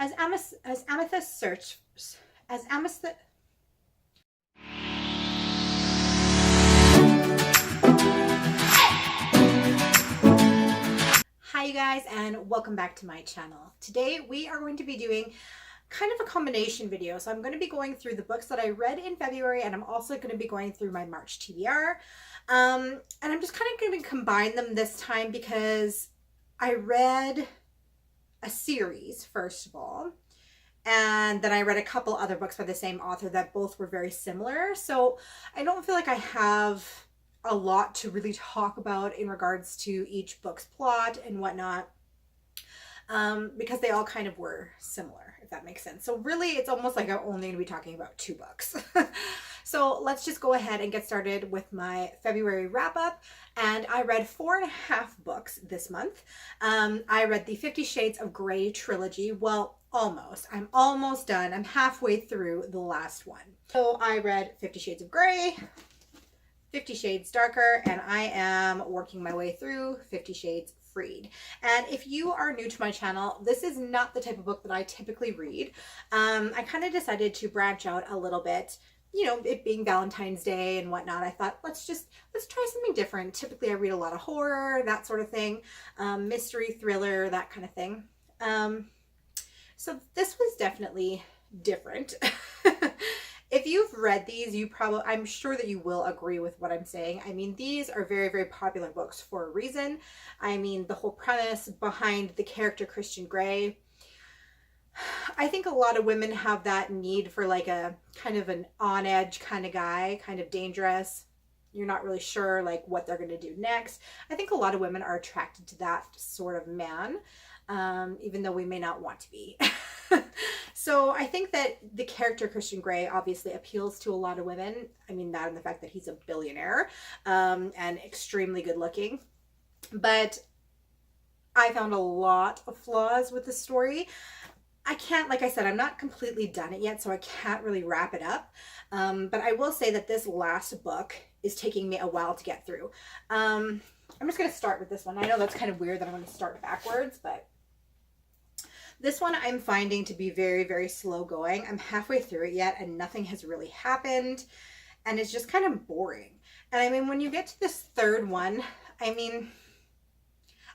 As Amethyst search as Amethyst. Hi you guys, and welcome back to my channel. Today we are going to be doing kind of a combination video. So I'm going to be going through the books that I read in February, and I'm also going to be going through my March TBR. And I'm just kind of going to combine them this time because I read a series, first of all, and then I read a couple other books by the same author that both were very similar. So I don't feel like I have a lot to really talk about in regards to each book's plot and whatnot, because they all kind of were similar, if that makes sense. So really, it's almost like I'm only going to be talking about two books. So let's just go ahead and get started with my February wrap up. And I read 4.5 books this month. I read the 50 Shades of Grey trilogy. Well, almost. I'm almost done. I'm halfway through the last one. So I read 50 Shades of Grey, 50 Shades Darker, and I am working my way through 50 Shades Freed. And if you are new to my channel, this is not the type of book that I typically read. I kind of decided to branch out a little bit. You know, it being Valentine's Day and whatnot, I thought, let's try something different. Typically, I read a lot of horror, that sort of thing, mystery, thriller, that kind of thing. So this was definitely different. If you've read these, I'm sure that you will agree with what I'm saying. I mean, these are very, very popular books for a reason. I mean, the whole premise behind the character Christian Grey, I think a lot of women have that need for like a kind of an on edge kind of guy, kind of dangerous. You're not really sure like what they're going to do next. I think a lot of women are attracted to that sort of man, even though we may not want to be. So I think that the character Christian Grey obviously appeals to a lot of women. I mean, that and the fact that he's a billionaire, and extremely good looking. But I found a lot of flaws with the story. I can't, like I said, I'm not completely done it yet, so I can't really wrap it up. But I will say that this last book is taking me a while to get through. I'm just going to start with this one. I know that's kind of weird that I'm going to start backwards, but this one I'm finding to be very, very slow going. I'm halfway through it yet, and nothing has really happened, and it's just kind of boring. And I mean, when you get to this third one, I mean,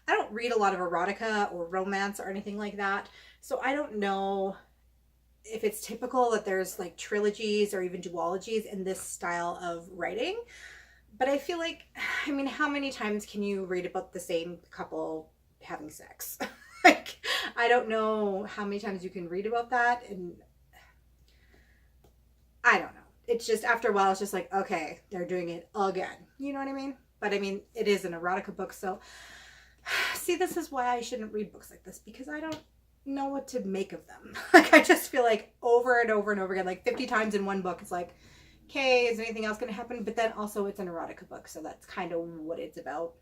I don't read a lot of erotica or romance or anything like that, so I don't know if it's typical that there's like trilogies or even duologies in this style of writing. But I feel like, I mean, how many times can you read about the same couple having sex? Like, I don't know how many times you can read about that, and I don't know. It's just, after a while, it's just like, okay, they're doing it again. You know what I mean? But I mean, it is an erotica book, so see, this is why I shouldn't read books like this, because I don't know what to make of them. Like, I just feel like over and over and over again, like 50 times in one book, it's like, okay, is anything else going to happen? But then also it's an erotica book, so that's kind of what it's about.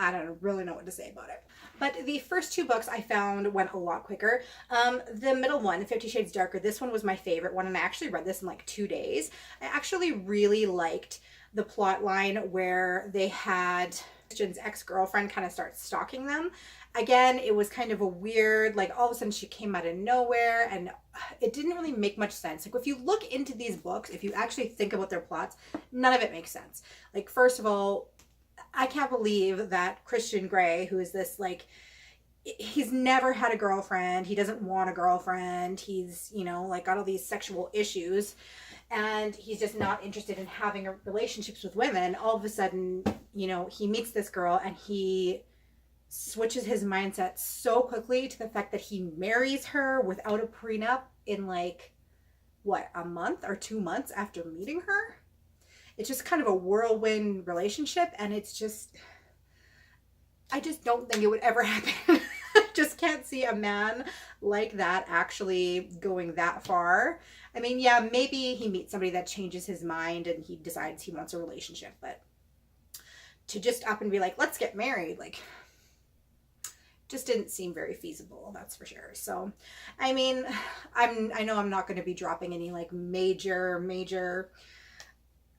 I don't really know what to say about it. But the first two books I found went a lot quicker. The middle one, 50 Shades Darker, this one was my favorite one, and I actually read this in like 2 days. I actually really liked the plot line where they had Christian's ex-girlfriend kind of start stalking them. Again, it was kind of a weird, like all of a sudden she came out of nowhere, and it didn't really make much sense. Like, if you look into these books, if you actually think about their plots, none of it makes sense. Like, first of all, I can't believe that Christian Grey, who is this, like, he's never had a girlfriend. He doesn't want a girlfriend. He's, you know, like, got all these sexual issues, and he's just not interested in having relationships with women. All of a sudden, you know, he meets this girl, and he switches his mindset so quickly to the fact that he marries her without a prenup in, like, what, a month or 2 months after meeting her? It's just kind of a whirlwind relationship, and it's just, I just don't think it would ever happen. I just can't see a man like that actually going that far. I mean, yeah, maybe he meets somebody that changes his mind and he decides he wants a relationship, but to just up and be like, let's get married, like, just didn't seem very feasible, that's for sure. So, I mean, I know I'm not going to be dropping any like major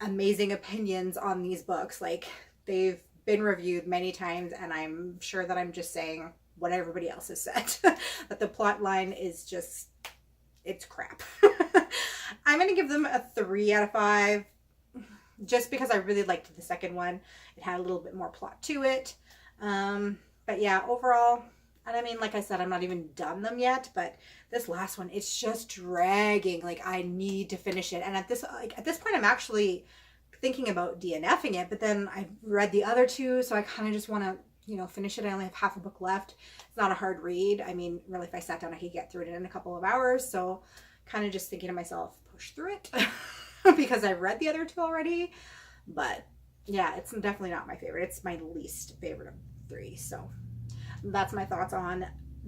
amazing opinions on these books. Like, they've been reviewed many times, and I'm sure that I'm just saying what everybody else has said, that the plot line is just, it's crap. I'm going to give them a 3 out of 5, just because I really liked the second one. It had a little bit more plot to it. But yeah, overall, and I mean, like I said, I'm not even done them yet, but this last one, it's just dragging. Like, I need to finish it. And at this point, I'm actually thinking about DNFing it, but then I read the other 2, so I kind of just want to, you know, finish it. I only have half a book left. It's not a hard read. I mean, really, if I sat down, I could get through it in a couple of hours. So kind of just thinking to myself, push through it because I've read the other 2 already. But yeah, it's definitely not my favorite. It's my least favorite of 3. So that's my thoughts on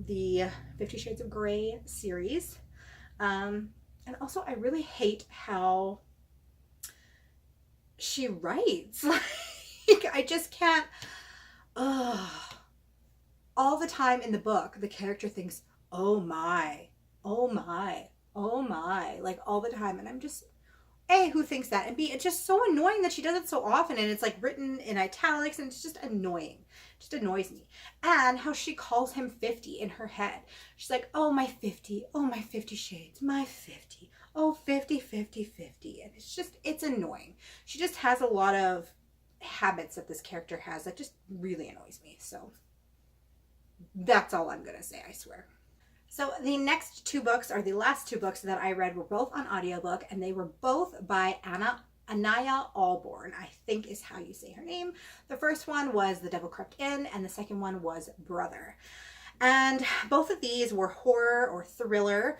the 50 Shades of Grey series. And also, I really hate how she writes. Like, I just can't. All the time in the book, the character thinks, oh my, oh my, oh my, like all the time. And I'm just, A, who thinks that? And B, it's just so annoying that she does it so often. And it's like written in italics, and it's just annoying. It just annoys me. And how she calls him 50 in her head. She's like, oh, my 50. Oh, my 50 shades. My 50. Oh, 50, 50, 50. And it's just, it's annoying. She just has a lot of habits that this character has that just really annoys me. So that's all I'm going to say, I swear. So the next 2 books, or the last 2 books that I read, were both on audiobook, and they were both by Anaya Allborn, I think is how you say her name. The first one was The Devil Crept In, and the second one was Brother. And both of these were horror or thriller.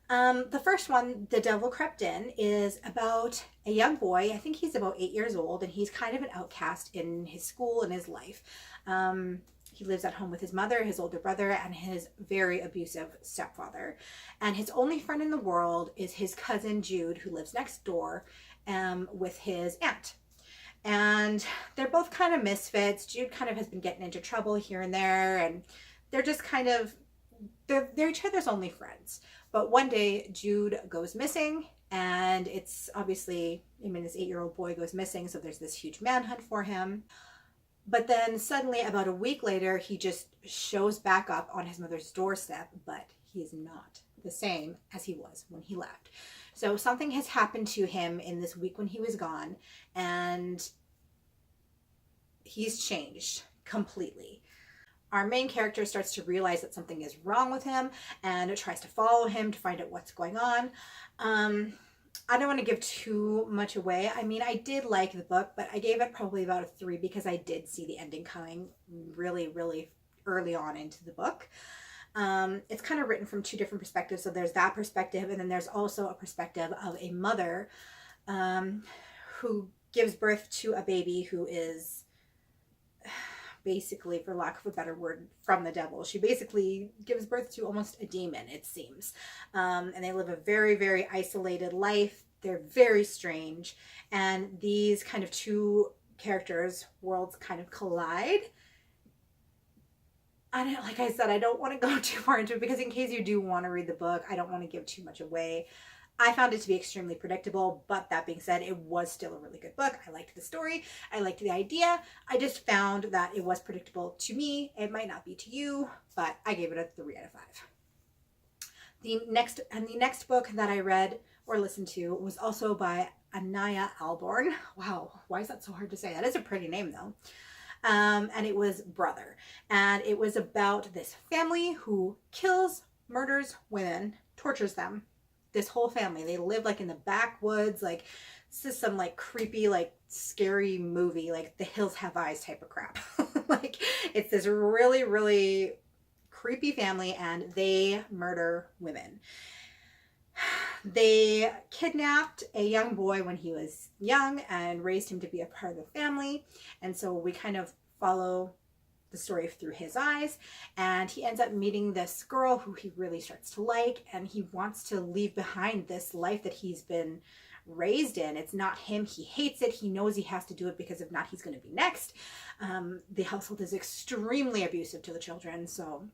The first one, The Devil Crept In, is about a young boy. I think he's about 8 years old, and he's kind of an outcast in his school and his life. He lives at home with his mother, his older brother, and his very abusive stepfather. And his only friend in the world is his cousin Jude, who lives next door with his aunt. And they're both kind of misfits. Jude kind of has been getting into trouble here and there, and they're just kind of, they're each other's only friends. But one day, Jude goes missing, and it's obviously, I mean, this 8-year-old boy goes missing, so there's this huge manhunt for him. But then suddenly, about a week later, he just shows back up on his mother's doorstep, but he is not the same as he was when he left. So something has happened to him in this week when he was gone, and he's changed completely. Our main character starts to realize that something is wrong with him and tries to follow him to find out what's going on. I don't want to give too much away. I mean, I did like the book, but I gave it probably about a 3 because I did see the ending coming really, really early on into the book. It's kind of written from 2 different perspectives. So there's that perspective, and then there's also a perspective of a mother who gives birth to a baby who is basically, for lack of a better word, from the devil. She basically gives birth to almost a demon, it seems. And they live a very, very isolated life. They're very strange. And these kind of 2 characters' worlds kind of collide. And like I said, I don't want to go too far into it because in case you do want to read the book, I don't want to give too much away. I found it to be extremely predictable, but that being said, it was still a really good book. I liked the story. I liked the idea. I just found that it was predictable to me. It might not be to you, but I gave it a 3 out of 5. The next book that I read or listened to was also by Anaya Allborn. Wow, why is that so hard to say? That is a pretty name though. And it was Brother. And it was about this family who kills, murders women, tortures them. This whole family, they live like in the backwoods, like this is some like creepy, like scary movie, like The Hills Have Eyes type of crap. Like it's this really, really creepy family, and they murder women. They kidnapped a young boy when he was young and raised him to be a part of the family. And so we kind of follow the story through his eyes, and he ends up meeting this girl who he really starts to like, and he wants to leave behind this life that he's been raised in. It's not him. He hates it. He knows he has to do it because if not, he's going to be next. The household is extremely abusive to the children, so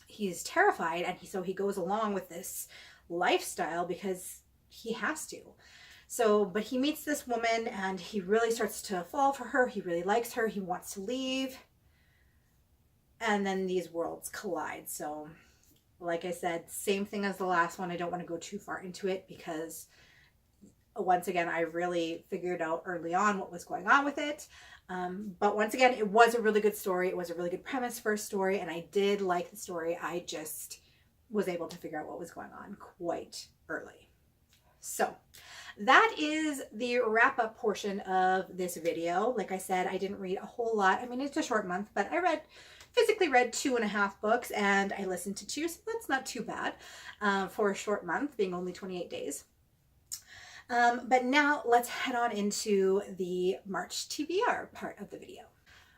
he's terrified, and so he goes along with this lifestyle because he has to. So, but he meets this woman, and he really starts to fall for her. He really likes her. He wants to leave. and then these worlds collide. So like I said, same thing as the last one. I don't want to go too far into it because once again, I really figured out early on what was going on with it. But once again, it was a really good story. It was a really good premise for a story, and I did like the story. I just was able to figure out what was going on quite early. So that is the wrap up portion of this video. Like I said, I didn't read a whole lot. I mean, it's a short month, but I physically read 2.5 books, and I listened to 2, so that's not too bad for a short month, being only 28 days. But now let's head on into the March TBR part of the video.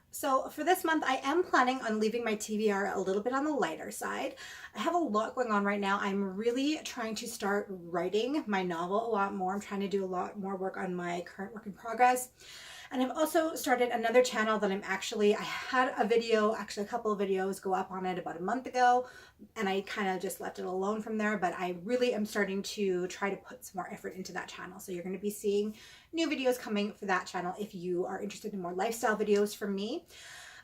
So for this month, I am planning on leaving my TBR a little bit on the lighter side. I have a lot going on right now. I'm really trying to start writing my novel a lot more. I'm trying to do a lot more work on my current work in progress. And I've also started another channel that I had a couple of videos go up on it about a month ago, and I kind of just left it alone from there, but I really am starting to try to put some more effort into that channel. So you're going to be seeing new videos coming for that channel if you are interested in more lifestyle videos from me.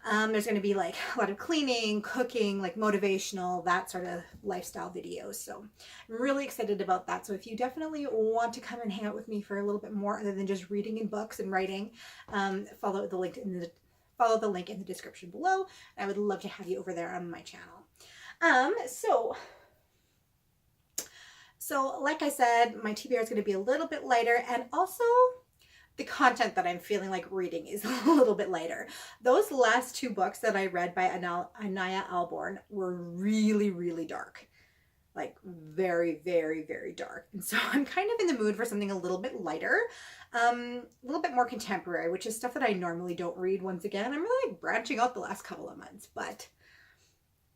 There's going to be like a lot of cleaning, cooking, like motivational, that sort of lifestyle videos. So I'm really excited about that. So if you definitely want to come and hang out with me for a little bit more other than just reading in books and writing, follow the link in the description below. I would love to have you over there on my channel. So like I said, my TBR is going to be a little bit lighter, and also the content that I'm feeling like reading is a little bit lighter. Those last 2 books that I read by Anaya Alborn were really, really dark. Like very, very, very dark. And so I'm kind of in the mood for something a little bit lighter, a little bit more contemporary, which is stuff that I normally don't read. Once again, I'm really like branching out the last couple of months, but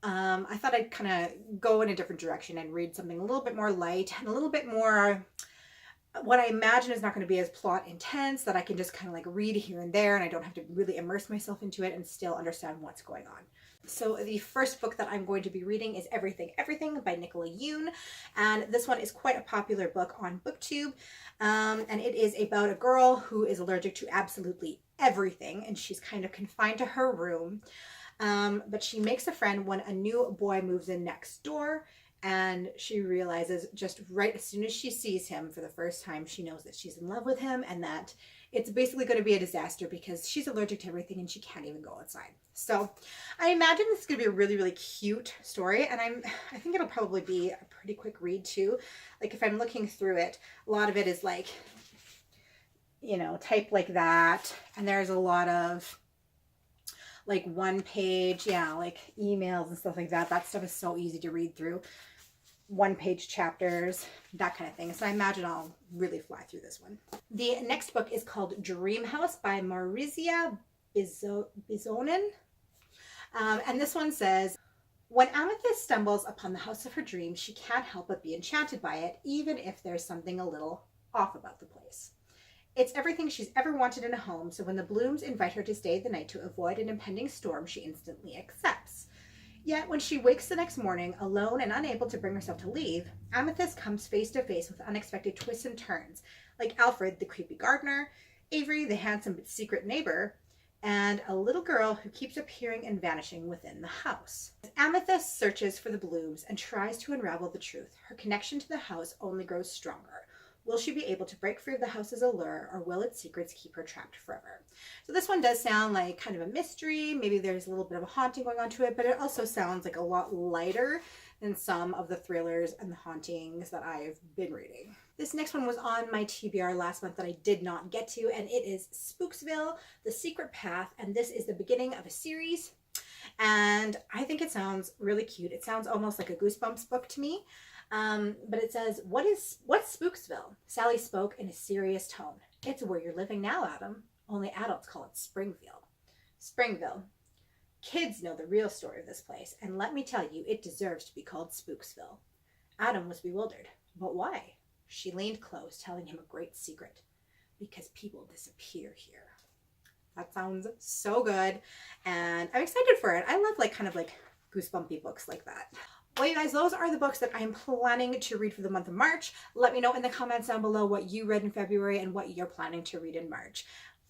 I thought I'd kind of go in a different direction and read something a little bit more light and a little bit more what I imagine is not going to be as plot intense, that I can just kind of like read here and there and I don't have to really immerse myself into it and still understand what's going on. So the first book that I'm going to be reading is Everything, Everything by Nicola Yoon. And this one is quite a popular book on BookTube. And it is about a girl who is allergic to absolutely everything, and she's kind of confined to her room. But she makes a friend when a new boy moves in next door. And she realizes just right as soon as she sees him for the first time, she knows that she's in love with him and that it's basically going to be a disaster because she's allergic to everything and she can't even go outside. So I imagine this is going to be a really, really cute story. And I think it'll probably be a pretty quick read too. Like if I'm looking through it, a lot of it is like, you know, type like that. And there's a lot of like 1-page, like emails and stuff like that. That stuff is so easy to read through. 1-page chapters, that kind of thing. So I imagine I'll really fly through this one. The next book is called Dream House by Maurizia Bizonen. And this one says, when Amethyst stumbles upon the house of her dreams, she can't help but be enchanted by it, even if there's something a little off about the place. It's everything she's ever wanted in a home, so when the Blooms invite her to stay the night to avoid an impending storm, she instantly accepts. Yet when she wakes the next morning, alone and unable to bring herself to leave, Amethyst comes face to face with unexpected twists and turns, like Alfred, the creepy gardener, Avery, the handsome but secret neighbor, and a little girl who keeps appearing and vanishing within the house. As Amethyst searches for the Blooms and tries to unravel the truth, her connection to the house only grows stronger. Will she be able to break free of the house's allure, or will its secrets keep her trapped forever? So this one does sound like kind of a mystery. Maybe there's a little bit of a haunting going on to it, but it also sounds like a lot lighter than some of the thrillers and the hauntings that I've been reading. This next one was on my TBR last month that I did not get to, and it is Spooksville, The Secret Path, and this is the beginning of a series. And I think it sounds really cute. It sounds almost like a Goosebumps book to me. But it says, what's Spooksville? Sally spoke in a serious tone. It's where you're living now, Adam. Only adults call it Springville. Springville. Kids know the real story of this place, and let me tell you, it deserves to be called Spooksville. Adam was bewildered. But why? She leaned close, telling him a great secret. Because people disappear here. That sounds so good, and I'm excited for it. I love like kind of like goosebumpy books like that. Well, you guys, those are the books that I'm planning to read for the month of March. Let me know in the comments down below what you read in February and what you're planning to read in March.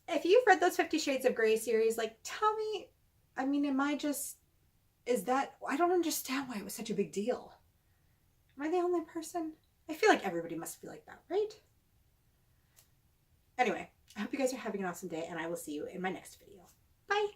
If you've read those 50 Shades of Grey series, like tell me, I mean, am I just is that I don't understand why it was such a big deal. Am I the only person? I feel like everybody must be like that, right? Anyway, I hope you guys are having an awesome day, and I will see you in my next video. Bye!